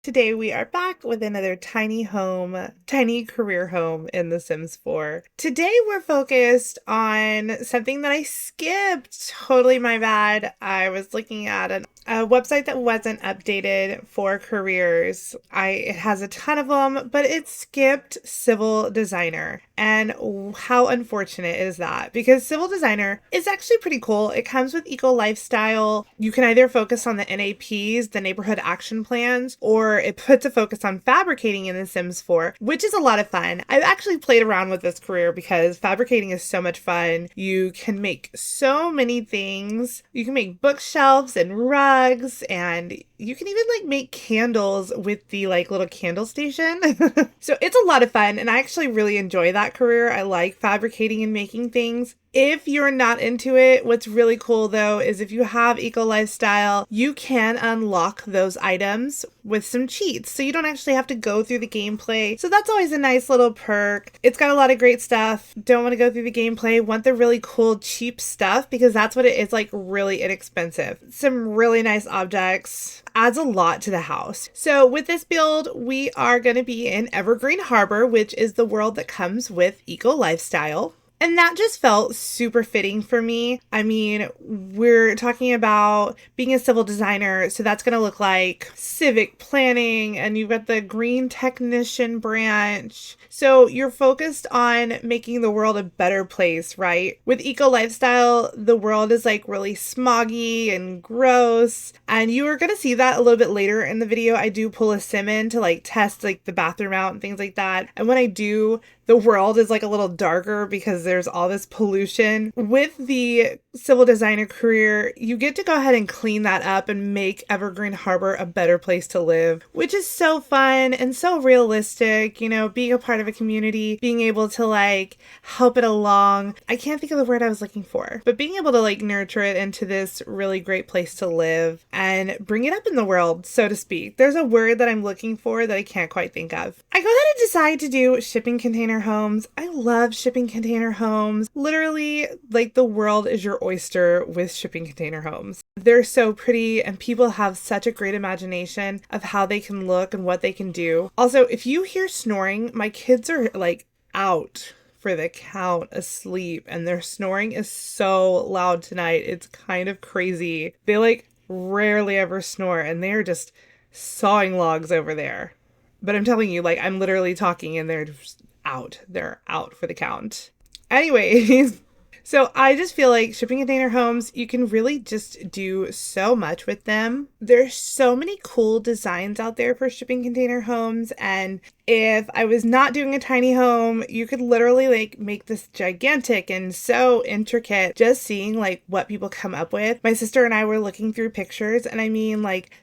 Today we are back with another tiny home, tiny career home in The Sims 4. Today we're focused on something that I skipped. Totally my bad. I was looking at a website that wasn't updated for careers. It has a ton of them, but it skipped civil designer. And how unfortunate is that? Because civil designer is actually pretty cool. It comes with eco lifestyle. You can either focus on the NAPs, the neighborhood action plans, or it puts a focus on fabricating in The Sims 4, which is a lot of fun. I've actually played around with this career because fabricating is so much fun. You can make so many things. You can make bookshelves and rugs, and you can even make candles with the little candle station. So it's a lot of fun, and I actually really enjoy that career. I like fabricating and making things. If you're not into it, what's really cool though is if you have eco lifestyle, you can unlock those items with some cheats. So you don't actually have to go through the gameplay. So that's always a nice little perk. It's got a lot of great stuff. Don't want to go through the gameplay, want the really cool cheap stuff because that's what it is, really inexpensive. Some really nice objects. Adds a lot to the house. So with this build, we are going to be in Evergreen Harbor, which is the world that comes with eco lifestyle. And that just felt super fitting for me. I mean, we're talking about being a civil designer, so that's going to look like civic planning, and you've got the green technician branch. So you're focused on making the world a better place, right? With eco lifestyle, the world is really smoggy and gross. And you are going to see that a little bit later in the video. I do pull a sim in to test the bathroom out and things like that. And when I do, the world is a little darker because there's all this pollution. With the civil designer career, you get to go ahead and clean that up and make Evergreen Harbor a better place to live, which is so fun and so realistic, being a part of a community, being able to help it along. I can't think of the word I was looking for, but being able to nurture it into this really great place to live and bring it up in the world, so to speak. There's a word that I'm looking for that I can't quite think of. I go ahead and decide to do shipping container homes. I love shipping container homes. Literally, the world is your oyster with shipping container homes. They're so pretty, and people have such a great imagination of how they can look and what they can do. Also, if you hear snoring, my kids are out for the count asleep, and their snoring is so loud tonight. It's kind of crazy. They rarely ever snore, and they're just sawing logs over there. But I'm telling you, I'm literally talking and they're just out. They're out for the count. Anyways, so I just feel like shipping container homes, you can really just do so much with them. There's so many cool designs out there for shipping container homes. And if I was not doing a tiny home, you could literally make this gigantic and so intricate. Just seeing what people come up with. My sister and I were looking through pictures, and I mean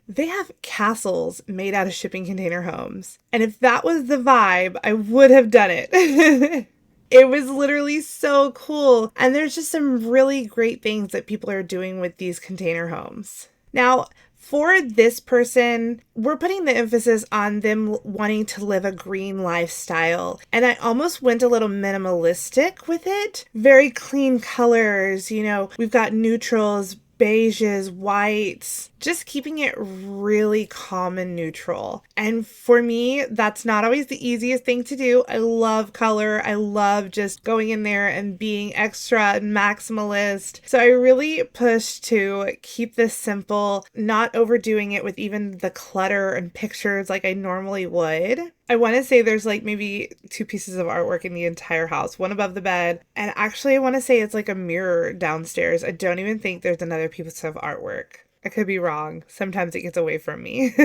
they have castles made out of shipping container homes. And if that was the vibe, I would have done it. It was literally so cool. And there's just some really great things that people are doing with these container homes. Now, for this person, we're putting the emphasis on them wanting to live a green lifestyle. And I almost went a little minimalistic with it. Very clean colors, we've got neutrals, beiges, whites, just keeping it really calm and neutral. And for me, that's not always the easiest thing to do. I love color. I love just going in there and being extra and maximalist. So I really pushed to keep this simple, not overdoing it with even the clutter and pictures like I normally would. I want to say there's maybe 2 pieces of artwork in the entire house, one above the bed. And actually, I want to say it's a mirror downstairs. I don't even think there's another piece of artwork. I could be wrong. Sometimes it gets away from me.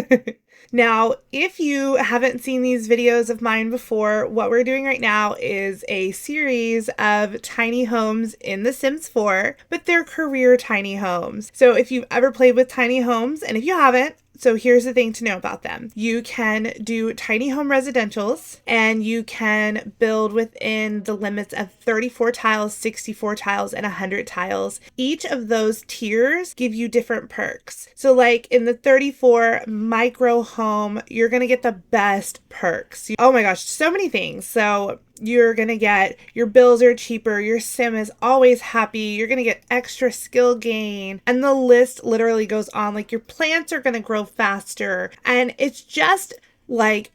Now, if you haven't seen these videos of mine before, what we're doing right now is a series of tiny homes in The Sims 4, but they're career tiny homes. So if you've ever played with tiny homes, and if you haven't, so here's the thing to know about them. You can do tiny home residentials, and you can build within the limits of 34 tiles, 64 tiles, and 100 tiles. Each of those tiers give you different perks. So in the 34 micro home, you're going to get the best perks. Oh my gosh, so many things. So You're going to get your bills are cheaper. Your sim is always happy. You're going to get extra skill gain. And the list literally goes on. Like your plants are going to grow faster. And it's just like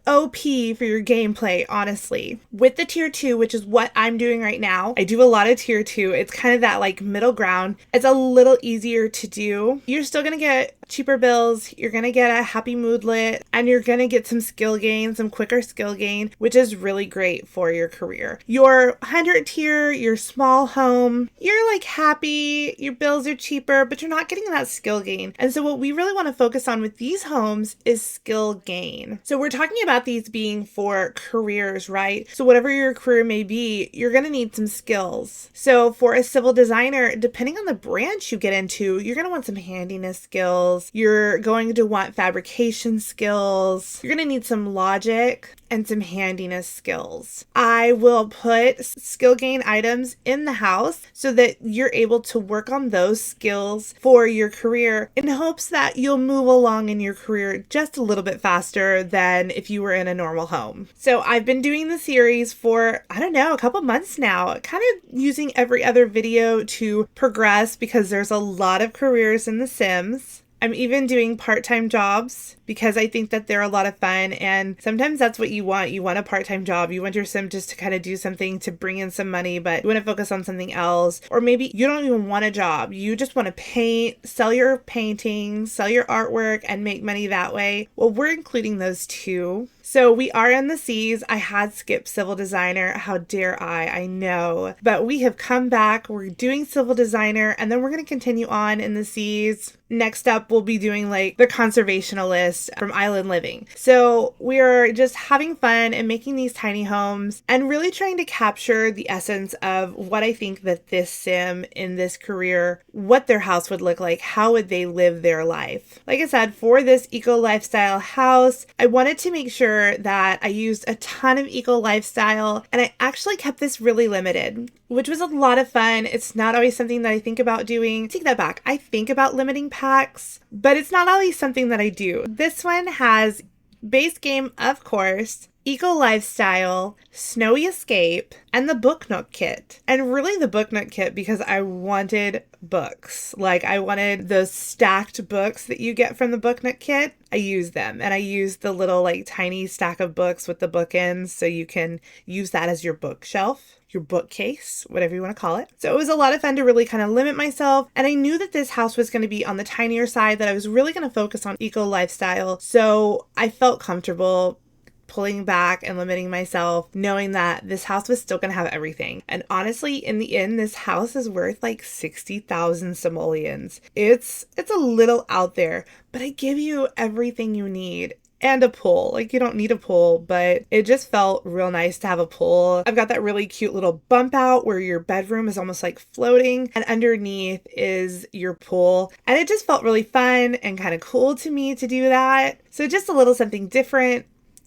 OP for your gameplay, honestly. With the tier 2, which is what I'm doing right now, I do a lot of tier 2. It's kind of that like middle ground. It's a little easier to do. You're still going to get cheaper bills, you're going to get a happy moodlet, and you're going to get some skill gain, some quicker skill gain, which is really great for your career. Your 100 tier, your small home, you're like happy, your bills are cheaper, but you're not getting that skill gain. And so what we really want to focus on with these homes is skill gain. So we're talking about these being for careers, right? So whatever your career may be, you're going to need some skills. So for a civil designer, depending on the branch you get into, you're going to want some handiness skills. You're going to want fabrication skills. You're going to need some logic and some handiness skills. I will put skill gain items in the house so that you're able to work on those skills for your career in hopes that you'll move along in your career just a little bit faster than if you were in a normal home. So I've been doing the series for, I don't know, a couple months now, kind of using every other video to progress because there's a lot of careers in The Sims. I'm even doing part-time jobs because I think that they're a lot of fun, and sometimes that's what you want. You want a part-time job. You want your sim just to kind of do something to bring in some money, but you want to focus on something else. Or maybe you don't even want a job. You just want to paint, sell your paintings, sell your artwork, and make money that way. Well, we're including those too. So we are in the C's. I had skipped civil designer. How dare I know. But we have come back. We're doing civil designer, and then we're going to continue on in the C's. Next up, we'll be doing like the conservationist from Island Living. So we are just having fun and making these tiny homes and really trying to capture the essence of what I think that this sim in this career, what their house would look like, how would they live their life. Like I said, for this eco lifestyle house, I wanted to make sure that I used a ton of eco lifestyle, and I actually kept this really limited, which was a lot of fun. It's not always something that I think about doing. Take that back. I think about limiting packs, but it's not always something that I do. This one has base game, of course, eco lifestyle, snowy escape, and the book nook kit. And really the book nook kit because I wanted books. Like I wanted those stacked books that you get from the book nook kit. I used them, and I used the little like tiny stack of books with the bookends so you can use that as your bookshelf, your bookcase, whatever you want to call it. So it was a lot of fun to really kind of limit myself. And I knew that this house was going to be on the tinier side, that I was really going to focus on eco lifestyle. So I felt comfortable pulling back and limiting myself, knowing that this house was still going to have everything. And honestly, in the end, this house is worth like 60,000 simoleons. It's a little out there, but I give you everything you need. And a pool. Like, you don't need a pool, but it just felt real nice to have a pool. I've got that really cute little bump out where your bedroom is almost like floating, and underneath is your pool. And it just felt really fun and kind of cool to me to do that. So just a little something different.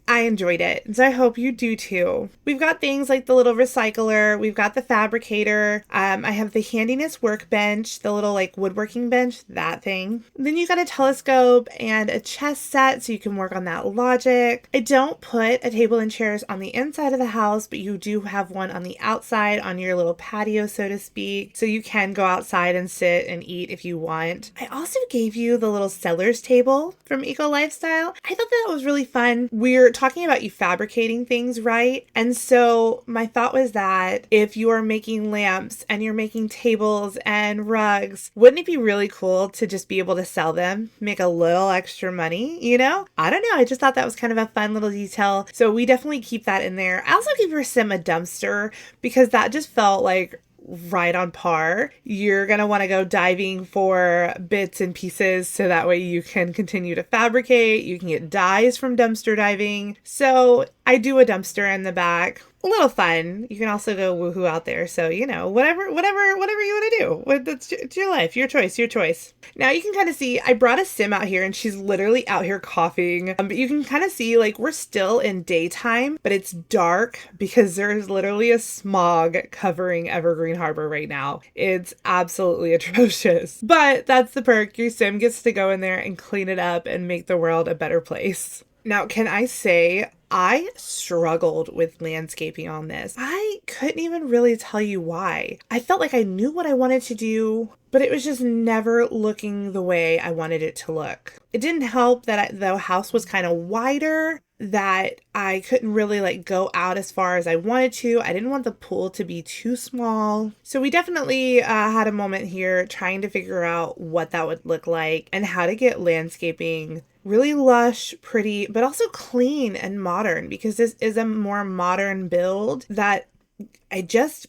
I enjoyed it, and so I hope you do too. We've got things like the little recycler, we've got the fabricator, I have the handiness workbench, the little like woodworking bench, that thing. Then you got a telescope and a chess set so you can work on that logic. I don't put a table and chairs on the inside of the house, but you do have one on the outside on your little patio, so to speak, so you can go outside and sit and eat if you want. I also gave you the little seller's table from Eco Lifestyle. I thought that was really fun. We're talking about you fabricating things, right? And so my thought was that if you are making lamps and you're making tables and rugs, wouldn't it be really cool to just be able to sell them, make a little extra money, you know? I don't know. I just thought that was kind of a fun little detail. So we definitely keep that in there. I also give your sim a dumpster because that just felt like right on par. You're going to want to go diving for bits and pieces so that way you can continue to fabricate. You can get dyes from dumpster diving. So I do a dumpster in the back. A little fun. You can also go woohoo out there. So, you know, whatever you want to do. It's your life, your choice. Now you can kind of see, I brought a sim out here and she's literally out here coughing. But you can kind of see like we're still in daytime, but it's dark because there's literally a smog covering Evergreen Harbor right now. It's absolutely atrocious. But that's the perk. Your sim gets to go in there and clean it up and make the world a better place. Now, can I say I struggled with landscaping on this. I couldn't even really tell you why. I felt like I knew what I wanted to do, but it was just never looking the way I wanted it to look. It didn't help that the house was kind of wider, that I couldn't really like go out as far as I wanted to. I didn't want the pool to be too small. So we definitely had a moment here trying to figure out what that would look like and how to get landscaping really lush, pretty, but also clean and modern, because this is a more modern build that it just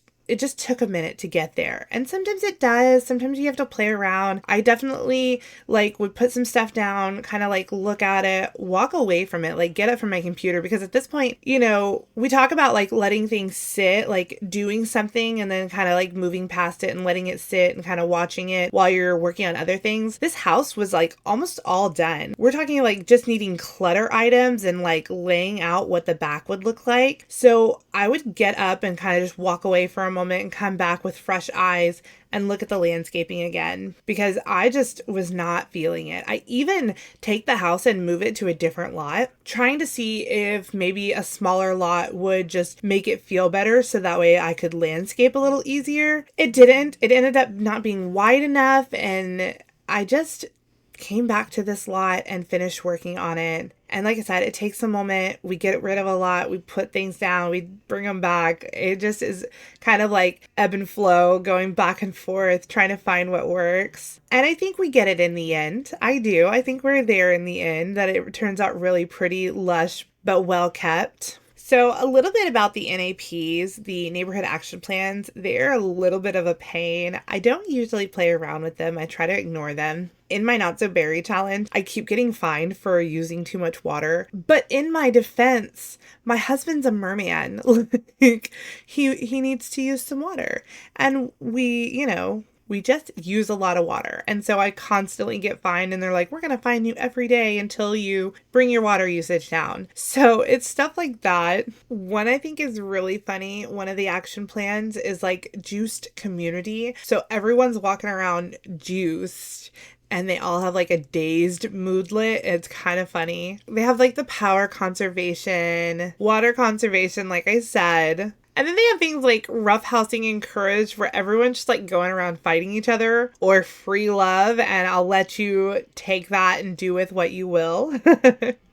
took a minute to get there. And sometimes it does. Sometimes you have to play around. I definitely like would put some stuff down, kind of like look at it, walk away from it, like get it from my computer. Because at this point, you know, we talk about like letting things sit, like doing something and then kind of like moving past it and letting it sit and kind of watching it while you're working on other things. This house was like almost all done. We're talking like just needing clutter items and like laying out what the back would look like. So I would get up and kind of just walk away for a moment and come back with fresh eyes and look at the landscaping again, because I just was not feeling it. I even take the house and move it to a different lot, trying to see if maybe a smaller lot would just make it feel better so that way I could landscape a little easier. It didn't. It ended up not being wide enough, and I just came back to this lot and finished working on it. And like I said, it takes a moment. We get rid of a lot. We put things down. We bring them back. It just is kind of like ebb and flow, going back and forth, trying to find what works. And I think we get it in the end. I do. I think we're there in the end, that it turns out really pretty, lush, but well kept. So a little bit about the NAPs, the neighborhood action plans. They're a little bit of a pain. I don't usually play around with them. I try to ignore them. In my Not So Berry challenge, I keep getting fined for using too much water. But in my defense, my husband's a merman. Like, he needs to use some water. And we just use a lot of water. And so I constantly get fined, and they're like, we're going to fine you every day until you bring your water usage down. So it's stuff like that. One I think is really funny, one of the action plans is like juiced community. So everyone's walking around juiced, and they all have like a dazed moodlet. It's kind of funny. They have like the power conservation, water conservation, like I said. And then they have things like roughhousing encouraged, where everyone's just like going around fighting each other, or free love, and I'll let you take that and do with what you will.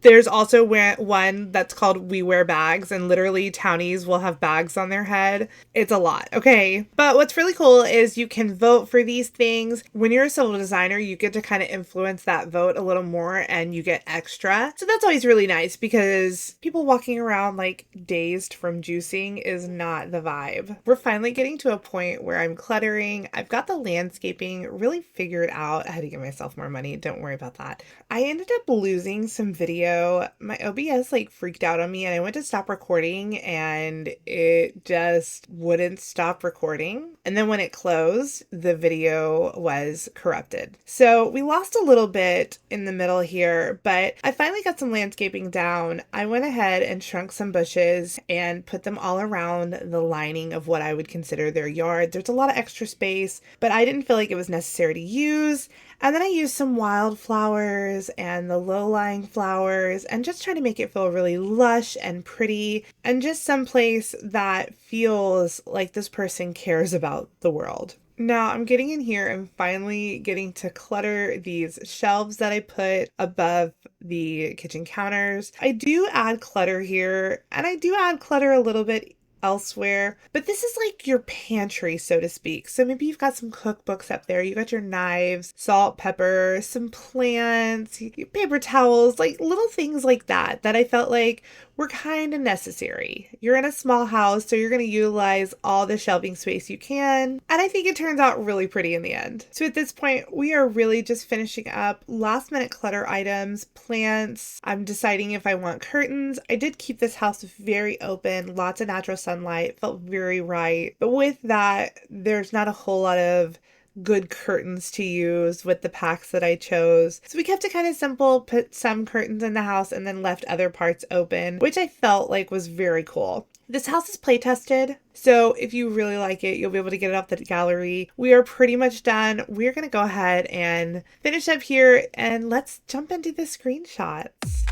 There's also one that's called We Wear Bags, and literally townies will have bags on their head. It's a lot, okay? But what's really cool is you can vote for these things. When you're a civil designer, you get to kind of influence that vote a little more, and you get extra. So that's always really nice, because people walking around like dazed from juicing is not the vibe. We're finally getting to a point where I'm cluttering. I've got the landscaping really figured out. I had to give myself more money. Don't worry about that. I ended up losing some video. My OBS like freaked out on me, and I went to stop recording and it just wouldn't stop recording. And then when it closed, the video was corrupted. So we lost a little bit in the middle here, but I finally got some landscaping down. I went ahead and shrunk some bushes and put them all around the lining of what I would consider their yard. There's a lot of extra space, but I didn't feel like it was necessary to use. And then I used some wildflowers and the low-lying flowers, and just trying to make it feel really lush and pretty, and just someplace that feels like this person cares about the world. Now I'm getting in here and finally getting to clutter these shelves that I put above the kitchen counters. I do add clutter here, and I do add clutter a little bit elsewhere, but this is like your pantry, so to speak. So maybe you've got some cookbooks up there, you got your knives, salt, pepper, some plants, paper towels, like little things like that I felt like were kind of necessary. You're in a small house, so you're going to utilize all the shelving space you can, and I think it turns out really pretty in the end. So at this point, we are really just finishing up last minute clutter items, plants. I'm deciding if I want curtains. I did keep this house very open, lots of natural sunlight, felt very right. But with that, there's not a whole lot of good curtains to use with the packs that I chose. So we kept it kind of simple, put some curtains in the house, and then left other parts open, which I felt like was very cool. This house is play tested, so if you really like it, you'll be able to get it off the gallery. We are pretty much done. We're going to go ahead and finish up here, and let's jump into the screenshots.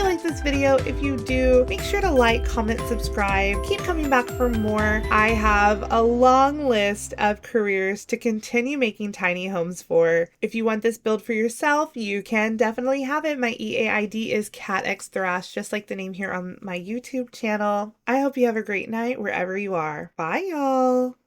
you like this video. If you do, make sure to like, comment, subscribe. Keep coming back for more. I have a long list of careers to continue making tiny homes for. If you want this build for yourself, you can definitely have it. My EA ID is katxthrash, just like the name here on my YouTube channel. I hope you have a great night wherever you are. Bye, y'all.